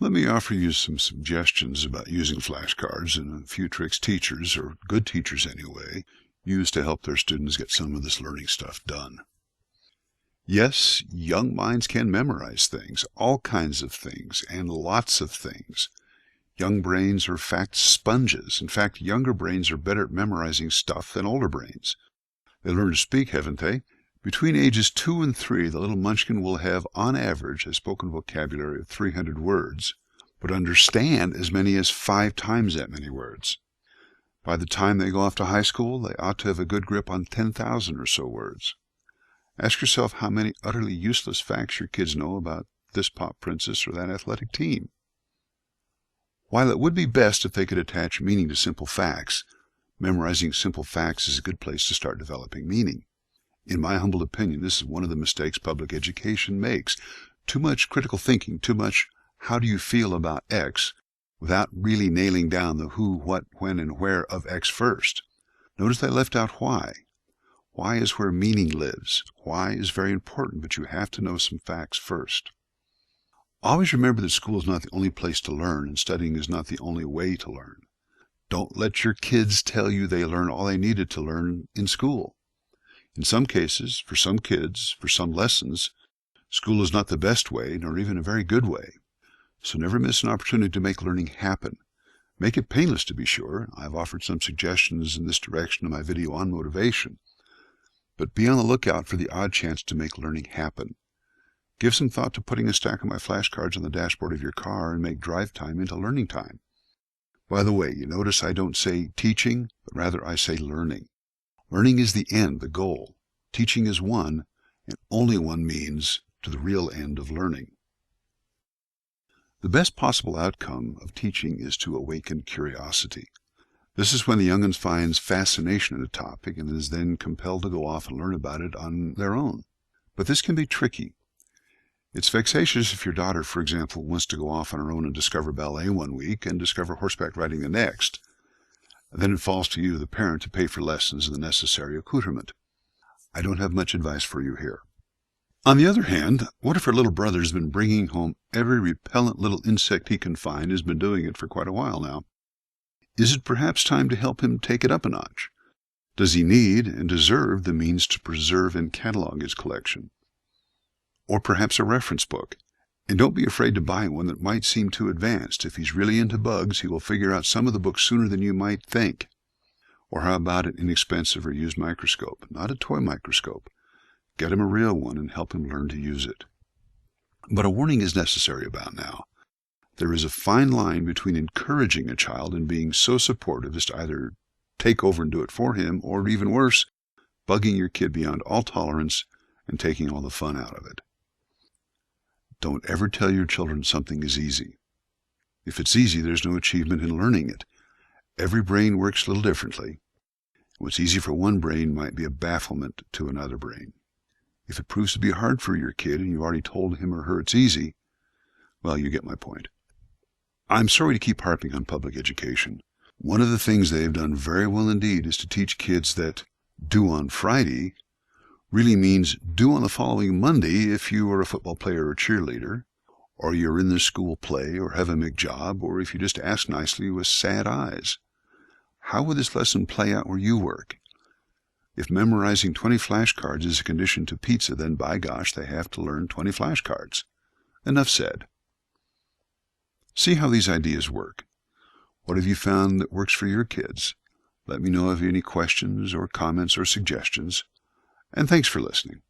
Let me offer you some suggestions about using flashcards and a few tricks teachers, or good teachers anyway, use to help their students get some of this learning stuff done. Yes, young minds can memorize things, all kinds of things, and lots of things. Young brains are fact sponges. In fact, younger brains are better at memorizing stuff than older brains. They learn to speak, haven't they? Between ages 2 and 3, the little munchkin will have, on average, a spoken vocabulary of 300 words, but understand as many as 5 times that many words. By the time they go off to high school, they ought to have a good grip on 10,000 or so words. Ask yourself how many utterly useless facts your kids know about this pop princess or that athletic team. While it would be best if they could attach meaning to simple facts, memorizing simple facts is a good place to start developing meaning. In my humble opinion, this is one of the mistakes public education makes. Too much critical thinking, too much how do you feel about X, without really nailing down the who, what, when, and where of X first. Notice they left out why. Why is where meaning lives. Why is very important, but you have to know some facts first. Always remember that school is not the only place to learn, and studying is not the only way to learn. Don't let your kids tell you they learn all they needed to learn in school. In some cases, for some kids, for some lessons, school is not the best way, nor even a very good way. So never miss an opportunity to make learning happen. Make it painless, to be sure. I've offered some suggestions in this direction in my video on motivation. But be on the lookout for the odd chance to make learning happen. Give some thought to putting a stack of my flashcards on the dashboard of your car and make drive time into learning time. By the way, you notice I don't say teaching, but rather I say learning. Learning is the end, the goal. Teaching is one, and only one means to the real end of learning. The best possible outcome of teaching is to awaken curiosity. This is when the young'un finds fascination in a topic and is then compelled to go off and learn about it on their own. But this can be tricky. It's vexatious if your daughter, for example, wants to go off on her own and discover ballet one week and discover horseback riding the next. Then it falls to you, the parent, to pay for lessons and the necessary accoutrement. I don't have much advice for you here. On the other hand, what if her little brother's been bringing home every repellent little insect he can find and has been doing it for quite a while now? Is it perhaps time to help him take it up a notch? Does he need and deserve the means to preserve and catalog his collection? Or perhaps a reference book? And don't be afraid to buy one that might seem too advanced. If he's really into bugs, he will figure out some of the books sooner than you might think. Or how about an inexpensive or used microscope? Not a toy microscope. Get him a real one and help him learn to use it. But a warning is necessary about now. There is a fine line between encouraging a child and being so supportive as to either take over and do it for him, or even worse, bugging your kid beyond all tolerance and taking all the fun out of it. Don't ever tell your children something is easy. If it's easy, there's no achievement in learning it. Every brain works a little differently. What's easy for one brain might be a bafflement to another brain. If it proves to be hard for your kid and you already told him or her it's easy, well, you get my point. I'm sorry to keep harping on public education. One of the things they've done very well indeed is to teach kids that due on Friday really means due on the following Monday if you are a football player or cheerleader, or you're in the school play, or have a McJob, or if you just ask nicely with sad eyes. How would this lesson play out where you work? If memorizing 20 flashcards is a condition to pizza, then by gosh, they have to learn 20 flashcards. Enough said. See how these ideas work. What have you found that works for your kids? Let me know if you have any questions or comments or suggestions. And thanks for listening.